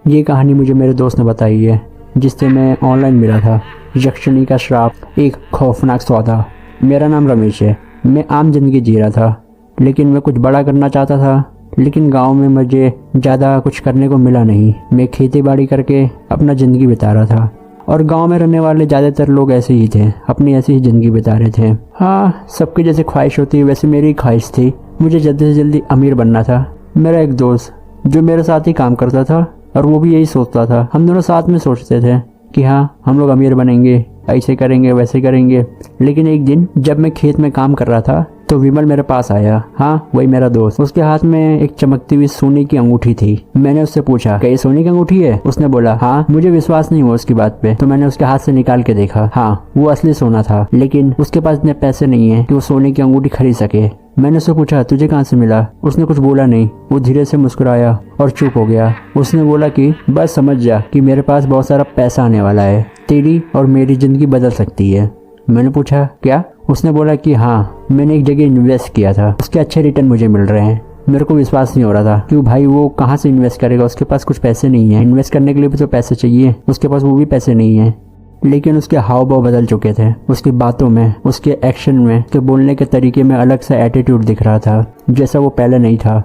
ये कहानी मुझे मेरे दोस्त ने बताई है, जिससे मैं ऑनलाइन मिला था। यक्षिणी का श्राप, एक खौफनाक सौदा। मेरा नाम रमेश है। मैं आम जिंदगी जी रहा था, लेकिन मैं कुछ बड़ा करना चाहता था। लेकिन गांव में मुझे ज़्यादा कुछ करने को मिला नहीं। मैं खेती बाड़ी करके अपना ज़िंदगी बिता रहा था, और गांव में रहने वाले ज़्यादातर लोग ऐसे ही थे, अपनी ऐसी ही ज़िंदगी बिता रहे थे। हाँ, सबकी जैसे ख्वाहिश होती है वैसे मेरी ख्वाहिश थी, मुझे जल्दी से जल्दी अमीर बनना था। मेरा एक दोस्त जो मेरे साथ ही काम करता था, और वो भी यही सोचता था। हम दोनों साथ में सोचते थे कि हाँ, हम लोग अमीर बनेंगे, ऐसे करेंगे वैसे करेंगे। लेकिन एक दिन जब मैं खेत में काम कर रहा था तो विमल मेरे पास आया। हाँ, वही मेरा दोस्त। उसके हाथ में एक चमकती हुई सोने की अंगूठी थी। मैंने उससे पूछा, क्या ये सोने की अंगूठी है? उसने बोला हाँ। मुझे विश्वास नहीं हुआ उसकी बात पे, तो मैंने उसके हाथ से निकाल के देखा। हाँ, वो असली सोना था, लेकिन उसके पास इतने पैसे नहीं है कि वो सोने की अंगूठी खरीद सके। मैंने उससे पूछा, तुझे कहाँ से मिला? उसने कुछ बोला नहीं। वो धीरे से मुस्कुराया और चुप हो गया। उसने बोला कि बस समझ जा कि मेरे पास बहुत सारा पैसा आने वाला है, तेरी और मेरी जिंदगी बदल सकती है। मैंने पूछा क्या? उसने बोला कि हाँ, मैंने एक जगह इन्वेस्ट किया था, उसके अच्छे रिटर्न मुझे मिल रहे हैं। मेरे को विश्वास नहीं हो रहा था कि भाई वो कहाँ से इन्वेस्ट करेगा, उसके पास कुछ पैसे नहीं है। इन्वेस्ट करने के लिए भी तो पैसे चाहिए, उसके पास वो भी पैसे नहीं है। लेकिन उसके हाव भाव बदल चुके थे। उसकी बातों में, उसके एक्शन में, उसके बोलने के तरीके में अलग सा एटीट्यूड दिख रहा था, जैसा वो पहले नहीं था।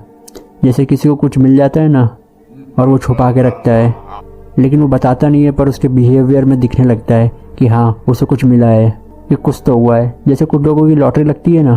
जैसे किसी को कुछ मिल जाता है ना, और वो छुपा के रखता है, लेकिन वो बताता नहीं है, पर उसके बिहेवियर में दिखने लगता है कि हाँ, उसे कुछ मिला है, कि कुछ तो हुआ है। जैसे कुछ लोगों की लॉटरी लगती है ना,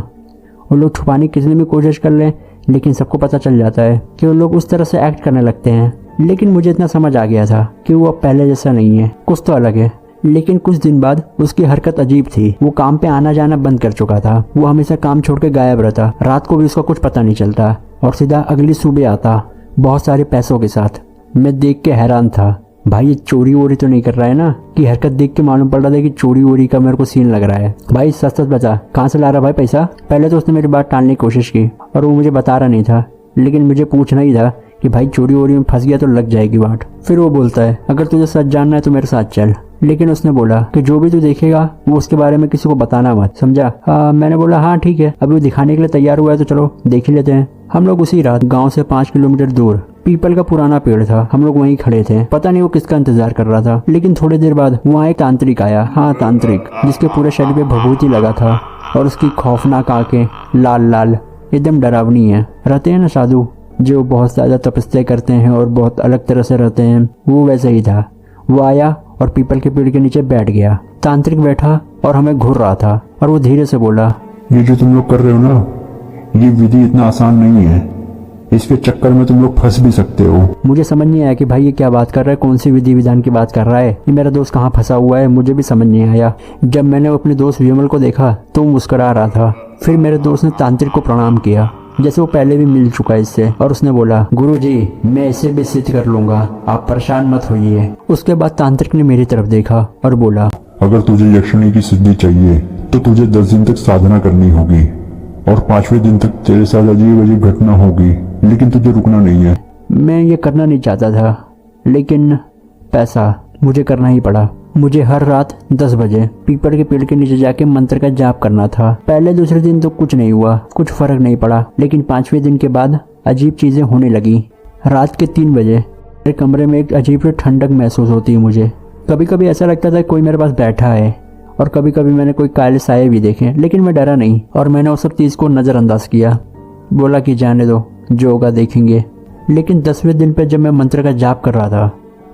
वो लोग छुपाने की कितनी भी कोशिश कर लें, लेकिन सबको पता चल जाता है कि वो लोग उस तरह से एक्ट करने लगते हैं। लेकिन मुझे इतना समझ आ गया था कि वो अब पहले जैसा नहीं है, कुछ तो अलग है। लेकिन कुछ दिन बाद उसकी हरकत अजीब थी। वो काम पे आना जाना बंद कर चुका था। वो हमेशा काम छोड़ के गायब रहता। रात को भी उसका कुछ पता नहीं चलता, और सीधा अगली सुबह आता बहुत सारे पैसों के साथ। मैं देख के हैरान था, भाई ये चोरी वोरी तो नहीं कर रहा है ना? कि हरकत देख के मालूम पड़ रहा था कि चोरी वोरी का मेरे को सीन लग रहा है। भाई सच सच बता, कहाँ से ला रहा भाई पैसा? पहले तो उसने मेरी बात टालने की कोशिश की, और वो मुझे बता रहा नहीं था, लेकिन मुझे पूछना ही था कि भाई चोरी वोरी में फंस गया तो लग जाएगी वाट। फिर वो बोलता है, अगर तुझे सच जानना है तो मेरे साथ चल। लेकिन उसने बोला कि जो भी तू देखेगा वो उसके बारे में किसी को बताना मत, समझा? मैंने बोला हाँ ठीक है, अभी वो दिखाने के लिए तैयार हुआ है तो चलो देख ही लेते हैं। हम लोग उसी रात गांव से 5 किलोमीटर दूर पीपल का पुराना पेड़ था, हम लोग वहीं खड़े थे। पता नहीं वो किसका इंतजार कर रहा था। लेकिन थोड़ी देर बाद वहाँ एक तांत्रिक आया। हाँ, तांत्रिक, जिसके पूरे शरीर पे भभूति लगा था, और उसकी खौफनाक आंखें लाल लाल एकदम डरावनी है। रहते हैं ना साधु जो बहुत ज्यादा तपस्या करते हैं और बहुत अलग तरह से रहते हैं, वो वैसे ही था। वो आया और पीपल के पेड़ के नीचे बैठ गया। तांत्रिक बैठा और हमें घूर रहा था, और वो धीरे से बोला, ये जो तुम लोग कर रहे हो ना, ये विधि इतना आसान नहीं है। इसके चक्कर में तुम लोग फंस भी सकते हो। मुझे समझ नहीं आया कि भाई ये क्या बात कर रहा है, कौन सी विधि विधान की बात कर रहा है, ये मेरा दोस्त कहाँ फंसा हुआ है, मुझे भी समझ नहीं आया। जब मैंने अपने दोस्त विमल को देखा तो मुस्कुरा रहा था। फिर मेरे दोस्त ने तांत्रिक को प्रणाम किया, जैसे वो पहले भी मिल चुका है इससे, और उसने बोला, गुरुजी मैं इसे भी सिद्ध कर लूंगा, आप परेशान मत होइए। उसके बाद तांत्रिक ने मेरी तरफ देखा और बोला, अगर तुझे यक्षिणी की सिद्धि चाहिए तो तुझे 10 दिन तक साधना करनी होगी, और 5वें दिन तक तेरे साथ अजीब अजीब घटना होगी, लेकिन तुझे रुकना नहीं है। मैं ये करना नहीं चाहता था, लेकिन पैसा मुझे करना ही पड़ा। मुझे हर रात 10 बजे पीपल के पेड़ के नीचे जाके मंत्र का जाप करना था। पहले दूसरे दिन तो कुछ नहीं हुआ, कुछ फर्क नहीं पड़ा, लेकिन 5वें दिन के बाद अजीब चीजें होने लगी। रात के 3 बजे मेरे कमरे में एक अजीब सी ठंडक महसूस होती है मुझे। कभी कभी ऐसा लगता था कोई मेरे पास बैठा है, और कभी कभी मैंने कोई काले साये भी देखे, लेकिन मैं डरा नहीं, और मैंने उस सब चीज को नजरअंदाज किया। बोला कि जाने दो, जो होगा देखेंगे। लेकिन 10वें दिन पे जब मैं मंत्र का जाप कर रहा था,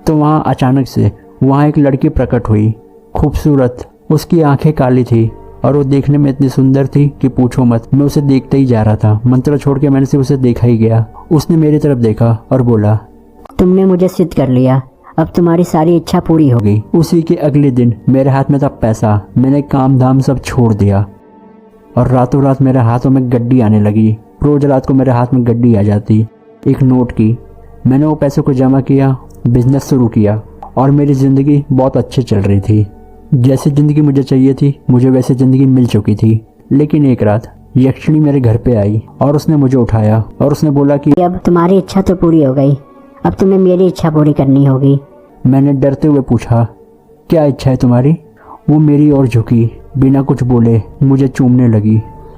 तो वहाँ अचानक से वहाँ एक लड़की प्रकट हुई, खूबसूरत। उसकी आंखें काली थी, और वो देखने में इतनी सुंदर थी कि पूछो मत। मैं उसे देखते ही जा रहा था, मंत्र छोड़ के मैंने सिर्फ उसे देखा ही गया। उसने मेरी तरफ देखा और बोला, तुमने मुझे सिद्ध कर लिया, अब तुम्हारी सारी इच्छा पूरी हो गई। उसी के अगले दिन मेरे हाथ में था पैसा। मैंने काम धाम सब छोड़ दिया, और रातों रात मेरे हाथों में गड्डी आने लगी। रोज रात को मेरे हाथ में गड्डी आ जाती, एक नोट की। मैंने वो पैसे को जमा किया, बिजनेस शुरू किया, और मेरी जिंदगी बहुत अच्छी चल रही थी। जैसी जिंदगी मुझे चाहिए थी, मुझे वैसी जिंदगी मिल चुकी थी। लेकिन एक रात यक्षिणी मेरे घर पे आई, और उसने मुझे उठाया, और उसने बोला कि अब तुम्हारी इच्छा तो पूरी हो गई, अब तुम्हें मेरी इच्छा पूरी करनी होगी। मैंने डरते हुए पूछा, क्या इच्छा है तुम्हारी? वो मेरी ओर झुकी, बिना कुछ बोले मुझे चूमने लगी।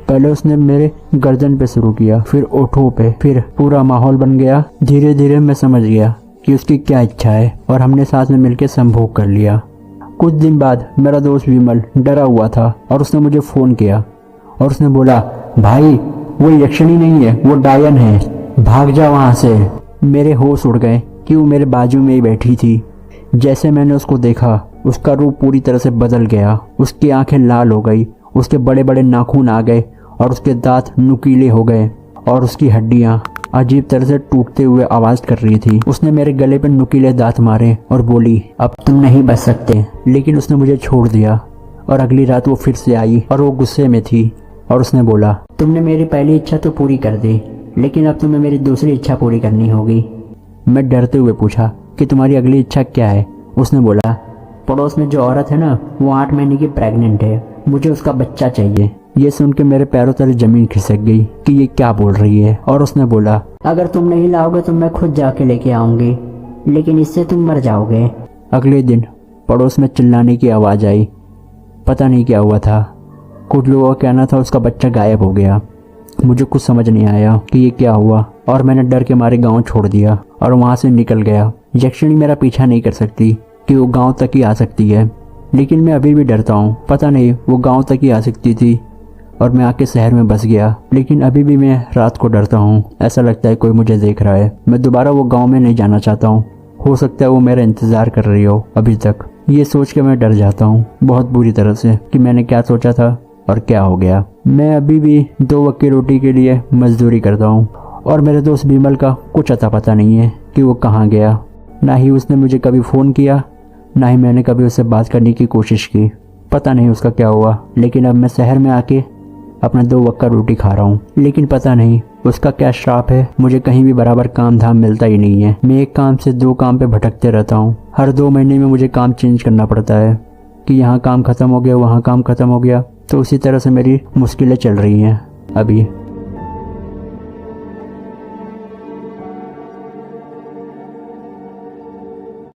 पहले उसने मेरे गर्दन पे शुरू किया, फिर ओठों पे, फिर पूरा माहौल बन गया। धीरे धीरे मैं समझ गया कि उसकी क्या इच्छा है और हमने साथ में मिलकर संभोग कर लिया। कुछ दिन बाद मेरा दोस्त विमल डरा हुआ था और उसने मुझे फ़ोन किया और उसने बोला, भाई वो यक्षिणी नहीं है, वो डायन है, भाग जा वहाँ से। मेरे होश उड़ गए कि वो मेरे बाजू में ही बैठी थी। जैसे मैंने उसको देखा, उसका रूप पूरी तरह से बदल गया। उसकी आंखें लाल हो गई, उसके बड़े बड़े नाखून आ गए और उसके दांत नुकीले हो गए और उसकी हड्डियां अजीब तरह से टूटते हुए आवाज़ कर रही थी। उसने मेरे गले पर नुकीले दांत मारे और बोली, अब तुम नहीं बच सकते। लेकिन उसने मुझे छोड़ दिया और अगली रात वो फिर से आई और वो गुस्से में थी और उसने बोला, तुमने मेरी पहली इच्छा तो पूरी कर दी, लेकिन अब तुम्हें मेरी दूसरी इच्छा पूरी करनी होगी। मैं डरते हुए पूछा कि तुम्हारी अगली इच्छा क्या है? उसने बोला, पड़ोस में जो औरत है ना, वो 8 महीने की प्रेग्नेंट है, मुझे उसका बच्चा चाहिए। ये सुन के मेरे पैरों तले जमीन खिसक गई कि ये क्या बोल रही है। और उसने बोला, अगर तुम नहीं लाओगे तो मैं खुद जाके लेके आऊंगी, लेकिन इससे तुम मर जाओगे। अगले दिन पड़ोस में चिल्लाने की आवाज़ आई। पता नहीं क्या हुआ था। कुछ लोगों का कहना था उसका बच्चा गायब हो गया। मुझे कुछ समझ नहीं आया कि ये क्या हुआ और मैंने डर के मारे गांव छोड़ दिया और वहां से निकल गया। यक्षिणी मेरा पीछा नहीं कर सकती कि वो गांव तक ही आ सकती है, लेकिन मैं अभी भी डरता हूँ। पता नहीं वो गांव तक ही आ सकती थी और मैं आके शहर में बस गया, लेकिन अभी भी मैं रात को डरता हूँ। ऐसा लगता है कोई मुझे देख रहा है। मैं दोबारा वो गाँव में नहीं जाना चाहता हूँ। हो सकता है वो मेरा इंतज़ार कर रही हो अभी तक। ये सोच के मैं डर जाता हूँ बहुत बुरी तरह से कि मैंने क्या सोचा था और क्या हो गया। मैं अभी भी 2 वक्त की रोटी के लिए मजदूरी करता हूँ और मेरे दोस्त विमल का कुछ अता पता नहीं है कि वो कहाँ गया। ना ही उसने मुझे कभी फ़ोन किया, ना ही मैंने कभी उससे बात करने की कोशिश की। पता नहीं उसका क्या हुआ, लेकिन अब मैं शहर में आके अपना 2 वक्त का रोटी खा रहा हूँ। लेकिन पता नहीं उसका क्या श्राप है, मुझे कहीं भी बराबर काम धाम मिलता ही नहीं है। मैं एक काम से 2 काम पे भटकते रहता हूँ। हर 2 महीने में मुझे काम चेंज करना पड़ता है कि यहाँ काम ख़त्म हो गया, वहाँ काम ख़त्म हो गया। तो उसी तरह से मेरी मुश्किलें चल रही हैं अभी।